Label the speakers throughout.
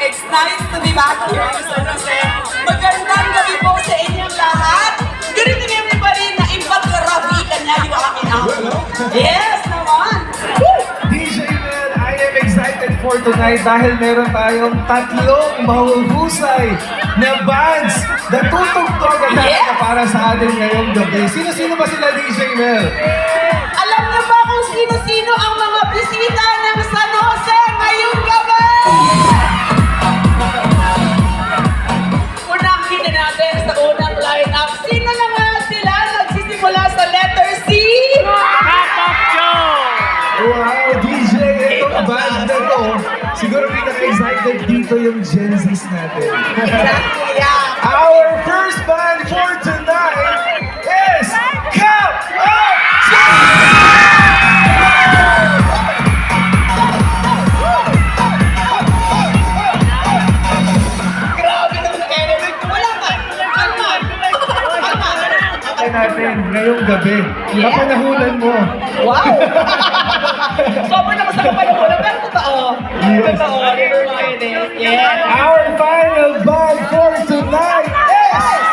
Speaker 1: It's nice to be back here in San Jose. Magandang gabi po sa inyong lahat. Good evening everybody na impag-rabikan niya yung akin ako. Yes naman!
Speaker 2: DJ Mel, I am excited for tonight dahil meron tayong tatlong mahuhusay na bands na tutugtog at talaga para sa atin ngayong gabi. Sino-sino ba sila, DJ Mel?
Speaker 1: Alam niyo ba kung sino-sino ang mga bisita ng San Jose ngayong gabi? Unahin na natin sa unang line-up. Sino na nga sila nagsisimula sa letter C?
Speaker 2: Wow, DJ, itong band na to, siguro pinaka-excited dito yung Gen Zs natin.
Speaker 1: Exactly, yeah.
Speaker 2: Our first band for tonight is Cup of
Speaker 1: Grabe naman ang energy. Wala ka.
Speaker 2: natin ngayong gabi. Kapanahunan mo.
Speaker 1: Wow! Sobrang naman sa kapanahunan, pero totoo.
Speaker 2: Yes.
Speaker 1: Totoo, never mind it. Yeah.
Speaker 2: Our final band for tonight is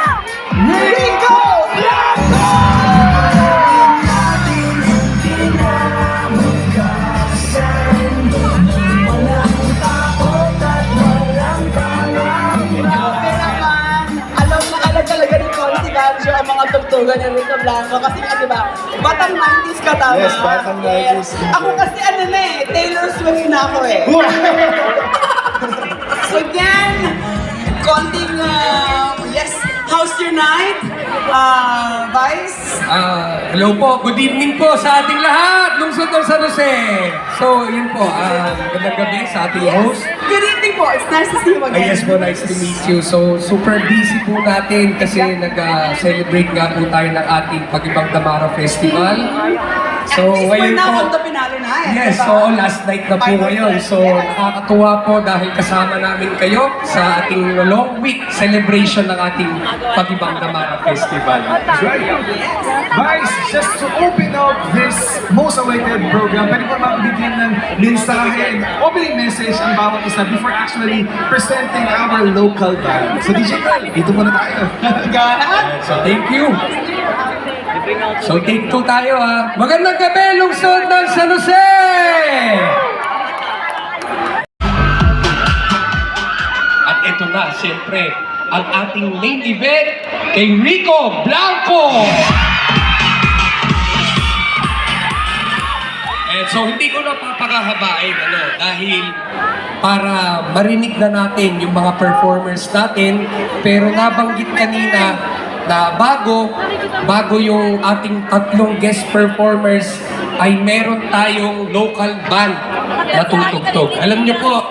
Speaker 2: Rico Blanco!
Speaker 1: Grabe naman. Alam na alam talaga ni Conti Banjo ang mga tugtugan ni Rico Blanco. Kasi nga, di ba, batang 90s ka tama.
Speaker 2: Yes, batang 90s.
Speaker 1: Ako kasi ano na eh, Taylor Swift na ako eh. So again, konting, yes, how's your night? Vice?
Speaker 3: Hello po, good evening po sa ating lahat, lungsod ng San Jose. So, yun po, magandang gabi sa ating host.
Speaker 1: Good evening po, it's nice to see you again.
Speaker 3: Yes po, nice to meet you. So, super busy po natin kasi nag-celebrate nga po tayo ng ating Pag-ibang Damara Festival. So,
Speaker 1: At least
Speaker 3: ngayon
Speaker 1: we're now
Speaker 3: po,
Speaker 1: on the finale na eh.
Speaker 3: yes,
Speaker 1: diba?
Speaker 3: so last night na po ngayon. So, nakakatuwa po dahil kasama namin kayo sa ating long week celebration ng ating Pag-ibang Damara Festival.
Speaker 2: Right. Vice, just to open up this most awaited program, pwede po mabigyan ng mensahe, opening message ang bawat isa before actually presenting our local band. So DJ Mel, dito muna tayo.
Speaker 3: So, thank you. So, take two tayo ha. Magandang gabi, lungsod ng San Jose! At ito na, siyempre, ang ating main event kay Rico Blanco! And so, hindi ko na papakahabain, dahil para marinig na natin yung mga performers natin, pero nabanggit kanina na bago yung ating tatlong guest performers ay meron tayong local band na tutugtog. Alam niyo po,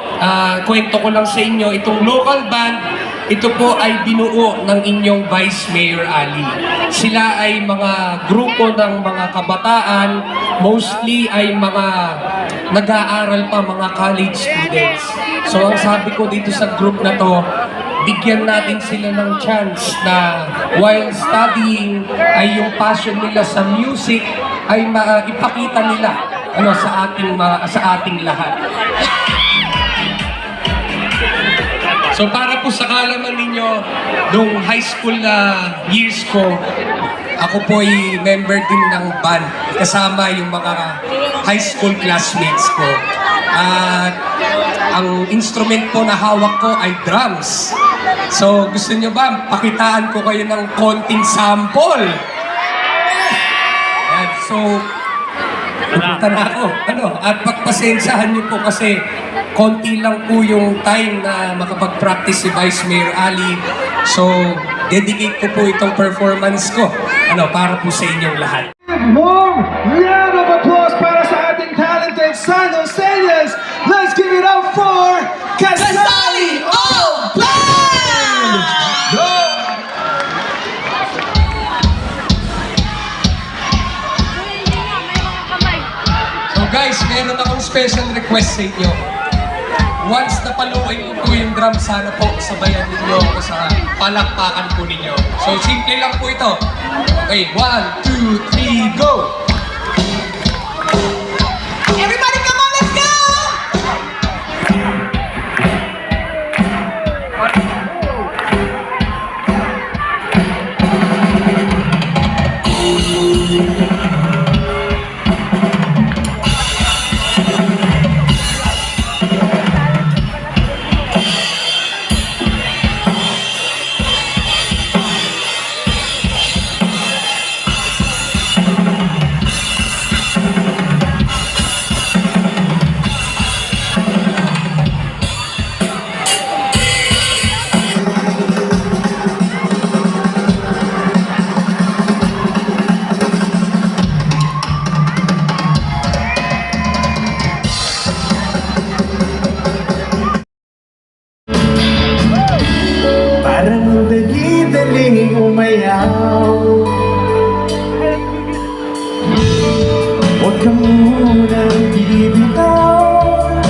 Speaker 3: kwento ko lang sa inyo, itong local band, ito po ay binuo ng inyong Vice Mayor Ali. Sila ay mga grupo ng mga kabataan, mostly ay mga nag-aaral pa, mga college students. So ang sabi ko dito sa group na to, bigyan natin sila ng chance na while studying ay yung passion nila sa music ay maipakita nila sa ating lahat. So para po sa kaalaman ninyo, nung high school na years ko, ako po ay member din ng band kasama yung mga high school classmates ko. At ang instrument po na hawak ko ay drums. So gusto nyo ba pakitaan ko kayo ng konting sample? Yan, so pupunta na ako. At pagpasensyahan nyo po kasi konti lang po yung time na makapag-practice si Vice Mayor Ali. So dedicate ko po itong performance ko para po sa inyong lahat.
Speaker 2: More round of applause para sa ating talented San Joseñas. Let's give it up for Casali Band! Go!
Speaker 3: So guys, meron akong special request sa inyo. Once na paluin ko po yung drum, sana po sabayan ninyo ako sa palakpakan po ninyo. So simple lang po ito. Okay, 1, 2, 3, go!
Speaker 1: Everybody come on, let's go!
Speaker 2: Parang dali-daling umayaw. Huwag ka munang bibitaw.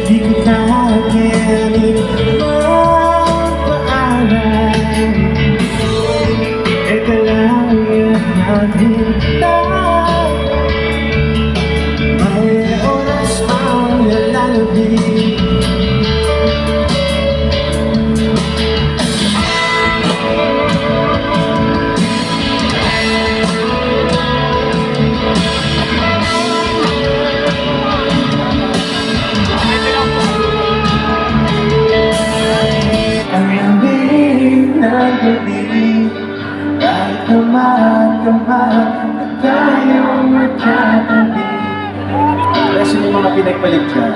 Speaker 2: Di ko kakayanin magpaalam. Ito lang yung naghintay. May oras pang lalabing. Kahit naman na tayong magkatabi. Kasi yung mga pinagpalit dyan.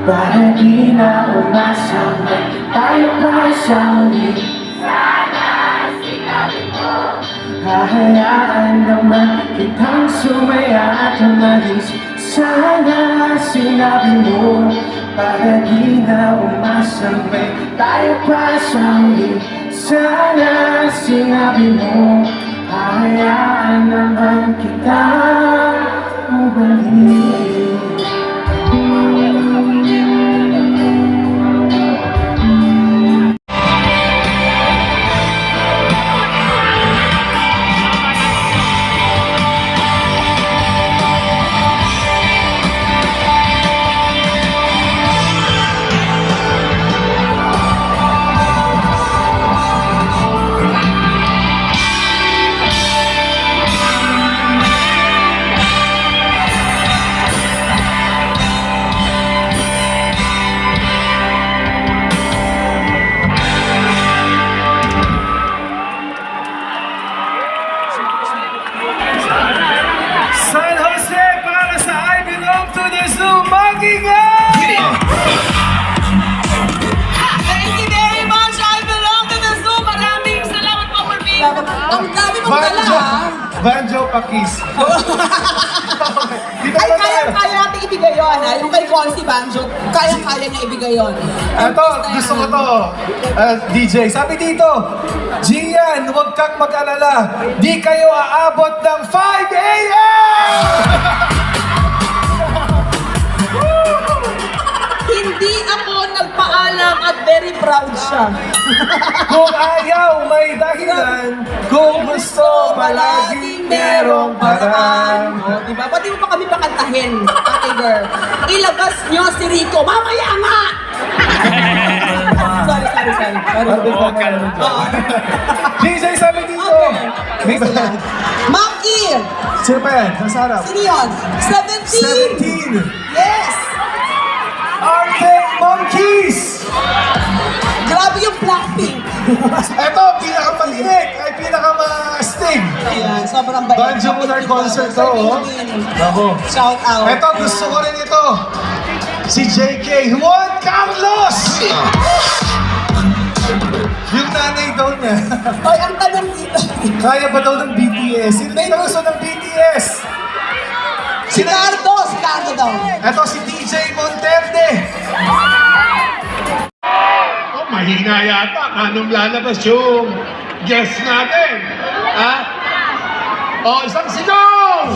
Speaker 2: Para di na umasang tayo pa sa ulit. Sana sinabi mo. Hahayaan naman kitang sumaya at umalis. Sana sinabi mo. Para di na umasang tayo pa sa ulit. Sana sinabi mo. Hahayaan naman kitang umalis. San Jose para sa I Belong to the Zoo, Magingay!
Speaker 1: Thank you very much. I belong to the zoo. Maraming salamat po for being. Ang dami mong dala, ha?
Speaker 2: Banjo Pakis.
Speaker 1: Ay, kaya natin ibigay yun, ha? Yung kay Concy Banjo, kaya niya ibigay yun.
Speaker 2: Ito, gusto ko to. DJ, sabi dito, Gian, huwag kang mag-alala. Di kayo aabot ng 5 a.m.
Speaker 1: Hindi ako nagpaalam at very proud siya.
Speaker 2: Kung ayaw, may dahilan. Kung gusto, palaging merong paraan.
Speaker 1: O, diba? Pati mo pa kami pakantahin, Ate Girl. Ilabas nyo si Rico. Mamaya nga! Sorry.
Speaker 2: DJ, sabi dito.
Speaker 1: Okay. Maki!
Speaker 2: Sino pa yan? Sa sarap.
Speaker 1: Sino yun? 17!
Speaker 2: 17.
Speaker 1: Yes!
Speaker 2: Ito, pinakamaliit ay pinakama-sting.
Speaker 1: Ayan, sobrang bait.
Speaker 2: Banjo Munar concert to, oh. Ako.
Speaker 1: Shout out.
Speaker 2: Ito, gusto ko rin ito. Si JK Juan Carlos! Yung nanay daw niya.
Speaker 1: Oy, ang tanong dito.
Speaker 2: Kaya ba daw ng BTS? Sino na gusto ng BTS?
Speaker 1: Si Cardo daw.
Speaker 2: Ito si DJ Monterde.
Speaker 4: Oh, mahina yata. Anong lalabas yung guest natin? Ha? Oh, isang sigaw!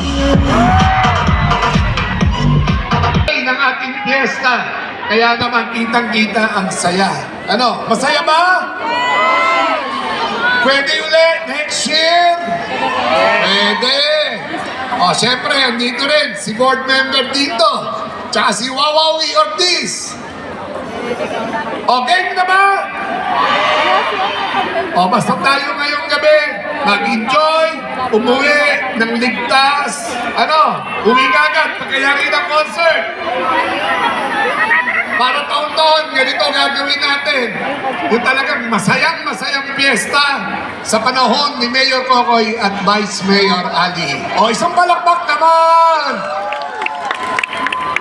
Speaker 4: Ng ating fiesta. Kaya naman kitang-kita ang saya. Ano, masaya ba? Pwede ulit next year? Pwede. O, syempre, andito rin si board member dito. Tsaka si Wawawi Ortiz. Okay na ba? O, basta tayo ngayong gabi, mag-enjoy, umuwi ng ligtas. Ano, uwi ka agad, pagkayari ng concert. Para taon-taon, ganito gagawin natin. Yung talagang masayang piyesta sa panahon ni Mayor Kokoy at Vice Mayor Ali. O, isang palakpak naman!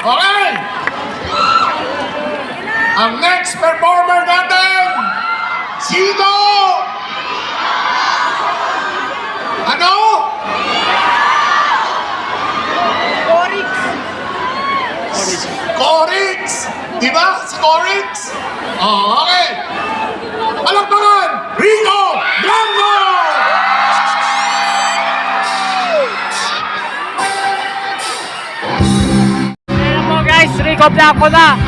Speaker 4: Okay! Ang next performer natin, sino? Ano? Corix! Di ba? Si Corix? Oh, okay. Palakpakan! Rico Blanco!
Speaker 5: Ayan po guys, Rico Blanco na.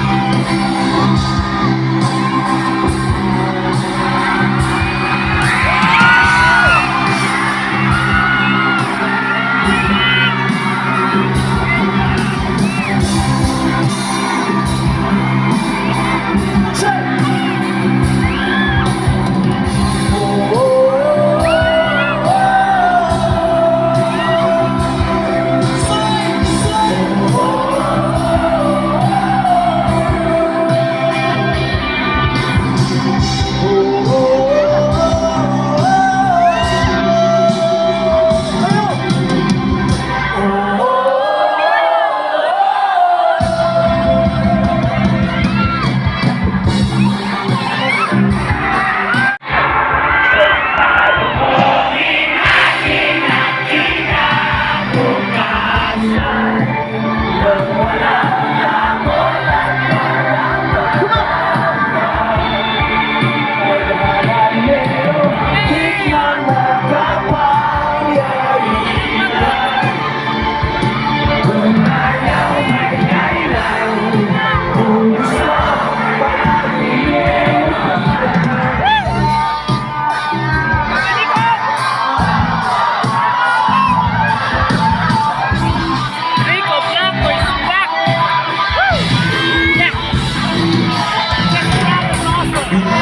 Speaker 5: Rico Blanco is back. Woo! Yeah. Yes, that was awesome.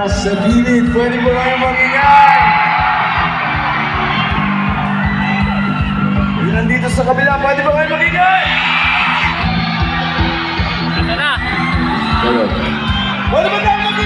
Speaker 2: Sa gilid, pwede mo kayo mag-ingay! Yung nandito sa kabila, pwede ba kayo mag-ingay?
Speaker 5: Ito na.
Speaker 2: Pwede ba tayo mag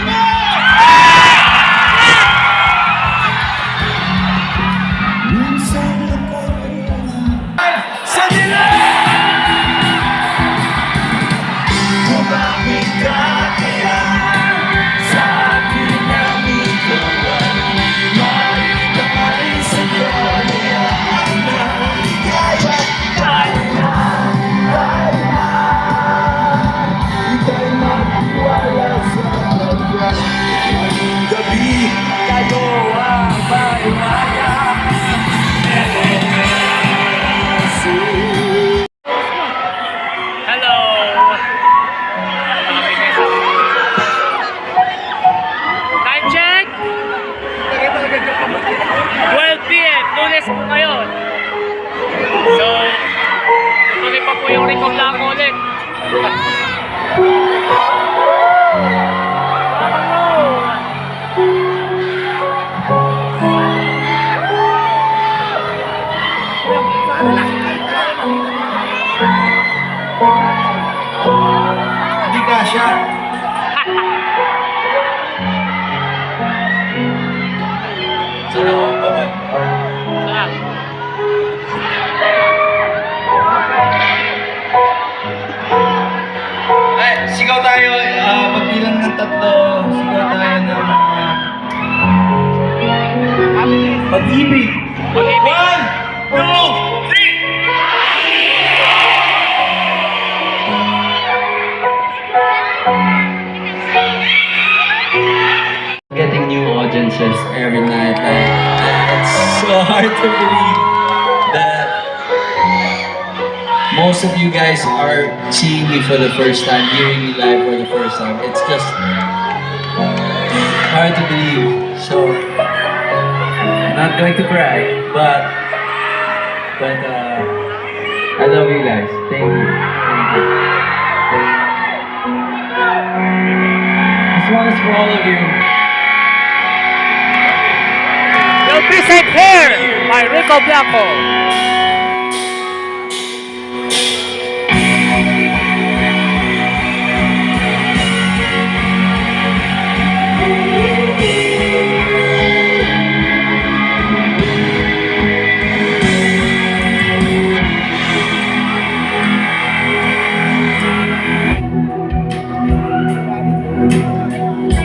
Speaker 5: Rico Blanco ulit.
Speaker 2: Hindi kasha. Ay, sigaw tayo. Pagbilang ng tatlo, sigaw tayo ng pag-ibig.
Speaker 5: Pag-ibig.
Speaker 2: 1, 2, 3!
Speaker 6: Getting new audiences every night. It's so hard to believe that most of you guys are seeing me for the first time, hearing me live for the first time. It's just hard to believe. So I'm not going to cry, but I love you guys. Thank you. Thank you. This one is for all of you.
Speaker 5: You'll present here by Rico Blanco.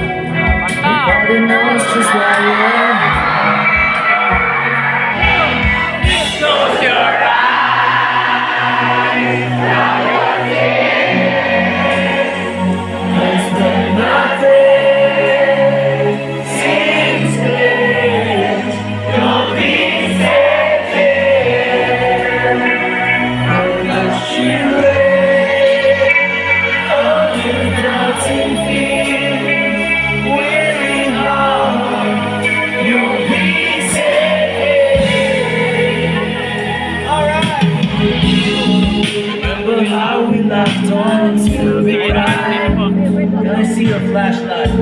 Speaker 6: Nobody knows just why you're
Speaker 5: Close your
Speaker 6: Remember how we laughed on to the ground. Can I see your flashlights?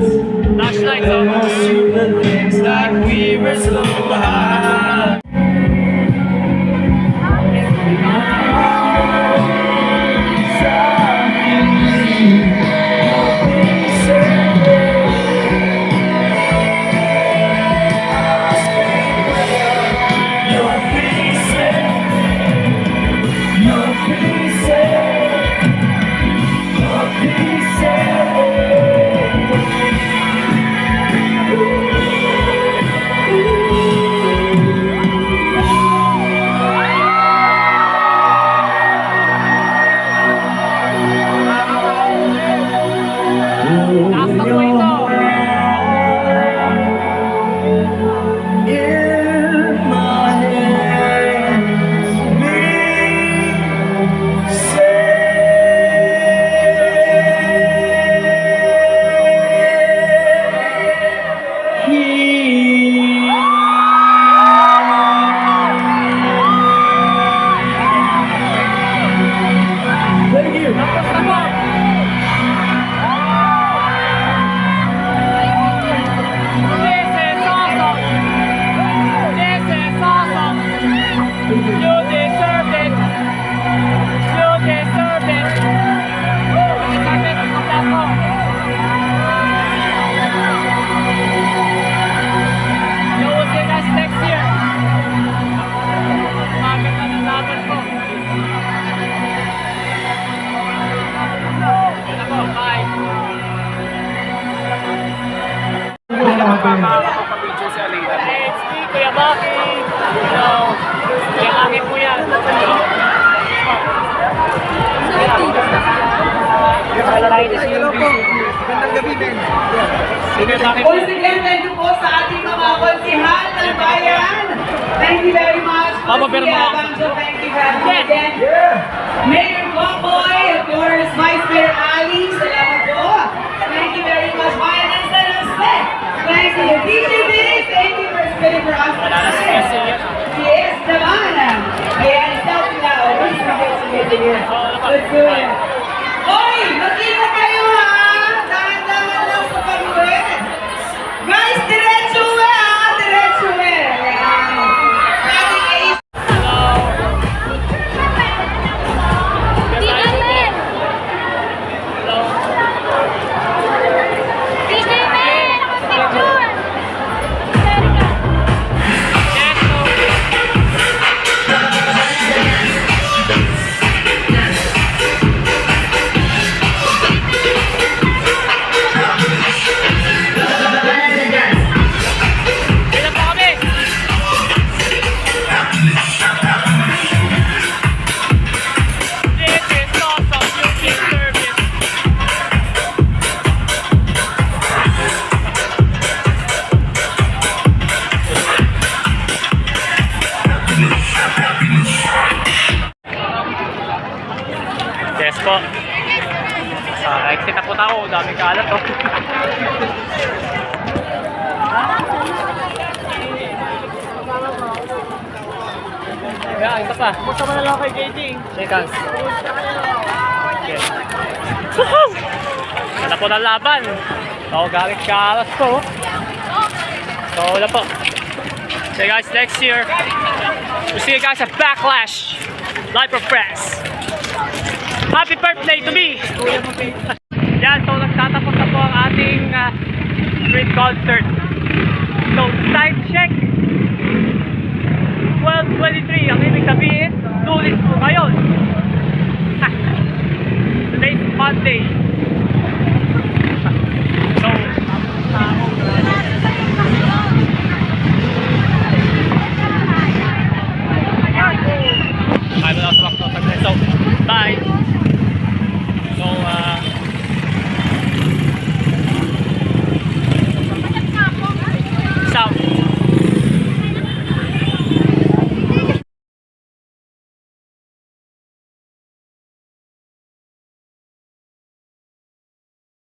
Speaker 5: Flashlight,
Speaker 6: The most stupid things like we were so high.
Speaker 5: Papapicture si Alina. It's me, Kuya Baki. Kailangan mo yan.
Speaker 1: Once again, thank you po sa ating mga konsihal ng bayan. Thank you very much.
Speaker 5: Mama, pero mga-
Speaker 1: Banjo, thank you very much again. Mayor Guapoy, of course, Vice Mayor Ali, salamat po. Thank you very much, Bayan ng San Jose. Thank you, DJB, thank you for spending for us tonight. Yes, naman. Ayan, selfie na. Sige. let's do it. Hoy, mag-ingat kayo ha! Dahan-dahan lang sa pag-uwi. Guys, diretso uwi ha! Diretso uwi. Ating ace.
Speaker 5: Ilan po kami? This is awesome music service. Yes po. Exit na po tao. Daming kalat oh. Yeah, ito pa. Punta mo na lang kay JD. Shake hands. Okay. Woohoo! Wala po ng laban. So, galing kalas po. So, wala po. Okay guys, next year, we'll see you guys at Backlash. Live for Friends. Happy birthday to me! Yan, so nagtatapos na po ang ating street concert. So, time check. 12:23, ang ibig sabihin, tulis po ngayon.